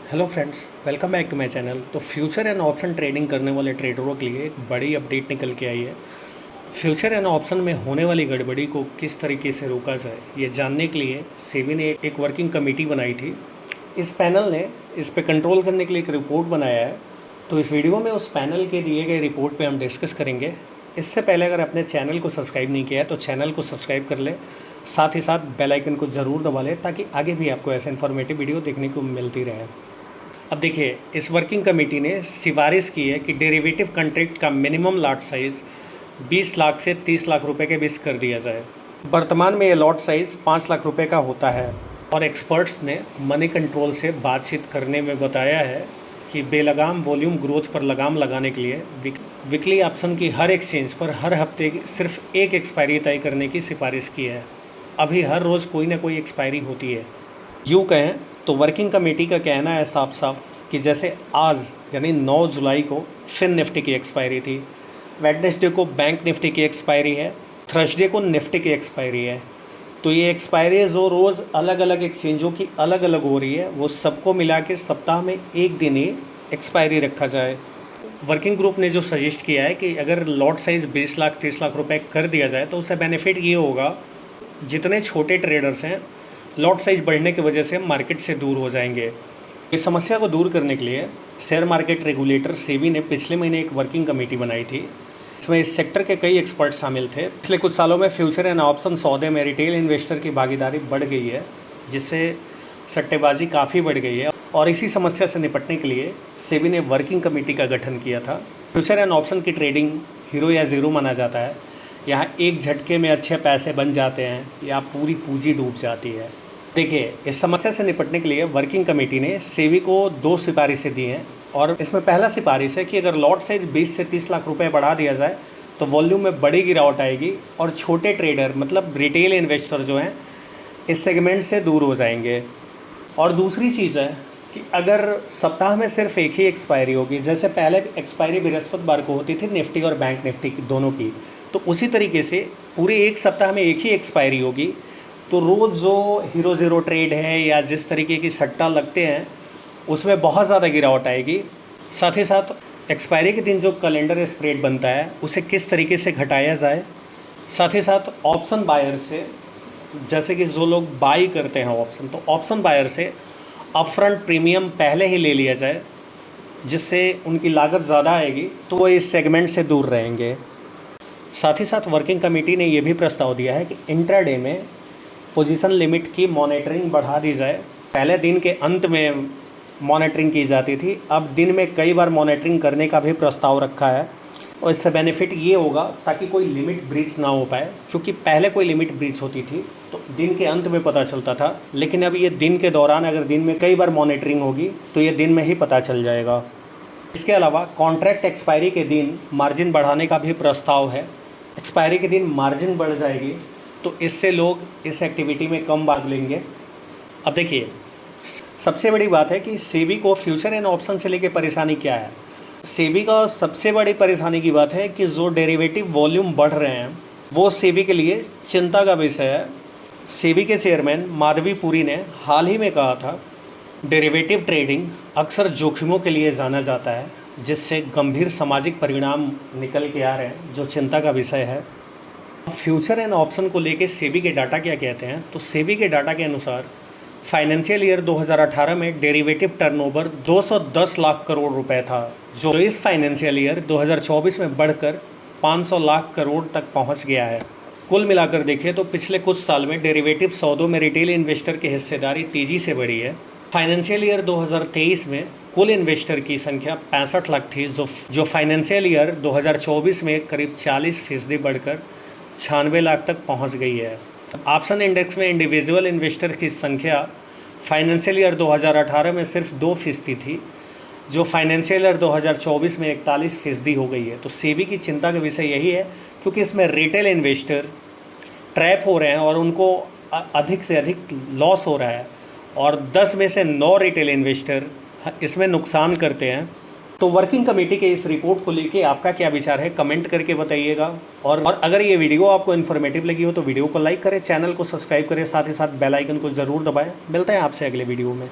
Hello friends, welcome back to my channel. तो future and option trading करने वाले ट्रेडरों के लिए एक बड़ी अपडेट निकल के आई है। फ्यूचर एंड ऑप्शन में होने वाली गड़बड़ी को किस तरीके से रोका जाए, ये जानने के लिए सेबी ने एक वर्किंग कमेटी बनाई थी। इस पैनल ने इस पे कंट्रोल करने के लिए एक रिपोर्ट बनाया है। तो इस वीडियो में उस पैनल के दिए गए रिपोर्ट पे हम डिस्कस करेंगे। इससे पहले अगर अपने चैनल को सब्सक्राइब नहीं किया है तो चैनल को सब्सक्राइब कर ले, साथ ही साथ बेल आइकन को ज़रूर दबा ले ताकि आगे भी आपको ऐसे इन्फॉर्मेटिव वीडियो देखने को मिलती रहे। अब देखिए, इस वर्किंग कमेटी ने सिफारिश की है कि डेरिवेटिव कॉन्ट्रैक्ट का मिनिमम लॉट साइज़ 20 लाख से 30 लाख रुपए के बीच कर दिया जाए। वर्तमान में ये लॉट साइज़ 5 लाख रुपए का होता है और एक्सपर्ट्स ने मनी कंट्रोल से बातचीत करने में बताया है कि बेलगाम वॉल्यूम ग्रोथ पर लगाम लगाने के लिए वीकली ऑप्शन की हर एक्सचेंज पर हर हफ्ते सिर्फ एक एक्सपायरी तय करने की सिफारिश की है। अभी हर रोज़ कोई ना कोई एक्सपायरी होती है। यूँ कहें तो वर्किंग कमेटी का कहना है साफ साफ कि जैसे आज यानी 9 जुलाई को फिन निफ्टी की एक्सपायरी थी, वेडनेसडे को बैंक निफ्टी की एक्सपायरी है, थर्सडे को निफ्टी की एक्सपायरी है। तो ये एक्सपायरी जो रोज़ अलग अलग एक्सचेंजों की अलग अलग हो रही है, वो सबको मिला के सप्ताह में एक दिन ही एक्सपायरी रखा जाए। वर्किंग ग्रुप ने जो सजेस्ट किया है कि अगर लॉट साइज़ 20 लाख 30 लाख रुपए कर दिया जाए तो उससे बेनिफिट ये होगा, जितने छोटे ट्रेडर्स हैं लॉट साइज बढ़ने की वजह से मार्केट से दूर हो जाएंगे। इस समस्या को दूर करने के लिए शेयर मार्केट रेगुलेटर सेबी ने पिछले महीने एक वर्किंग कमेटी बनाई थी। इसमें इस सेक्टर के कई एक्सपर्ट शामिल थे। पिछले कुछ सालों में फ्यूचर एंड ऑप्शन सौदे में रिटेल इन्वेस्टर की भागीदारी बढ़ गई है, जिससे सट्टेबाजी काफ़ी बढ़ गई है और इसी समस्या से निपटने के लिए सेबी ने वर्किंग कमेटी का गठन किया था। फ्यूचर एंड ऑप्शन की ट्रेडिंग हीरो या ज़ीरो माना जाता है। यहाँ एक झटके में अच्छे पैसे बन जाते हैं या पूरी पूंजी डूब जाती है। देखिए, इस समस्या से निपटने के लिए वर्किंग कमेटी ने सेबी को 2 सिफारिशें दी हैं और इसमें पहला सिफारिश है कि अगर लॉट साइज 20 से 30 लाख रुपए बढ़ा दिया जाए तो वॉल्यूम में बड़ी गिरावट आएगी और छोटे ट्रेडर मतलब रिटेल इन्वेस्टर जो हैं इस सेगमेंट से दूर हो जाएंगे। और दूसरी चीज़ है कि अगर सप्ताह में सिर्फ एक ही एक्सपायरी होगी, जैसे पहले एक्सपायरी बृहस्पतिवार को होती थी निफ्टी और बैंक निफ्टी की दोनों की, तो उसी तरीके से पूरे एक सप्ताह में एक ही एक्सपायरी होगी। तो रोज़ जो हीरो ज़ीरो ट्रेड है या जिस तरीके की सट्टा लगते हैं उसमें बहुत ज़्यादा गिरावट आएगी। साथ ही साथ एक्सपायरी के दिन जो कैलेंडर स्प्रेड बनता है उसे किस तरीके से घटाया जाए। साथ ही साथ ऑप्शन बायर से, जैसे कि जो लोग बाई करते हैं ऑप्शन, तो ऑप्शन बायर से अपफ्रंट प्रीमियम पहले ही ले लिया जाए, जिससे उनकी लागत ज़्यादा आएगी तो वो इस सेगमेंट से दूर रहेंगे। साथ ही साथ वर्किंग कमेटी ने यह भी प्रस्ताव दिया है कि इंट्राडे में पोजीशन लिमिट की मॉनिटरिंग बढ़ा दी जाए। पहले दिन के अंत में मॉनिटरिंग की जाती थी, अब दिन में कई बार मॉनिटरिंग करने का भी प्रस्ताव रखा है और इससे बेनिफिट ये होगा ताकि कोई लिमिट ब्रीच ना हो पाए, क्योंकि पहले कोई लिमिट ब्रीच होती थी तो दिन के अंत में पता चलता था, लेकिन अब ये दिन के दौरान अगर दिन में कई बार मॉनिटरिंग होगी तो ये दिन में ही पता चल जाएगा। इसके अलावा कॉन्ट्रैक्ट एक्सपायरी के दिन मार्जिन बढ़ाने का भी प्रस्ताव है। एक्सपायरी के दिन मार्जिन बढ़ जाएगी तो इससे लोग इस एक्टिविटी में कम भाग लेंगे। अब देखिए, सबसे बड़ी बात है कि सेबी को फ्यूचर एंड ऑप्शन से लेके परेशानी क्या है। सेबी का सबसे बड़ी परेशानी की बात है कि जो डेरिवेटिव वॉल्यूम बढ़ रहे हैं वो सेबी के लिए चिंता का विषय है। सेबी के चेयरमैन माधवी पुरी ने हाल ही में कहा था, डेरिवेटिव ट्रेडिंग अक्सर जोखिमों के लिए जाना जाता है, जिससे गंभीर सामाजिक परिणाम निकल के आ रहे हैं, जो चिंता का विषय है। फ्यूचर एंड ऑप्शन को लेके सेबी के डाटा क्या कहते हैं, तो सेबी के डाटा के अनुसार फाइनेंशियल ईयर 2018 में डेरिवेटिव टर्नओवर 210 लाख करोड़ रुपए था, जो इस फाइनेंशियल ईयर 2024 में बढ़कर 500 लाख करोड़ तक पहुंच गया है। कुल मिलाकर देखें तो पिछले कुछ साल में डेरिवेटिव सौदों में रिटेल इन्वेस्टर की हिस्सेदारी तेज़ी से बढ़ी है। फाइनेंशियल ईयर 2023 में कुल इन्वेस्टर की संख्या 65 लाख थी, जो फाइनेंशियल ईयर 2024 में करीब 40% बढ़कर 96 लाख तक पहुंच गई है। ऑप्शन इंडेक्स में इंडिविजुअल इन्वेस्टर की संख्या फाइनेंशियल ईयर 2018 में सिर्फ 2% थी, जो फाइनेंशियल ईयर 2024 में 41% हो गई है। तो सेबी की चिंता का विषय यही है, क्योंकि इसमें रिटेल इन्वेस्टर ट्रैप हो रहे हैं और उनको अधिक से अधिक लॉस हो रहा है और 10 में से 9 रिटेल इन्वेस्टर इसमें नुकसान करते हैं। तो वर्किंग कमेटी के इस रिपोर्ट को लेके आपका क्या विचार है, कमेंट करके बताइएगा। और अगर ये वीडियो आपको इन्फॉर्मेटिव लगी हो तो वीडियो को लाइक करें, चैनल को सब्सक्राइब करें, साथ ही साथ बेल आइकन को ज़रूर दबाएं। मिलते हैं आपसे अगले वीडियो में।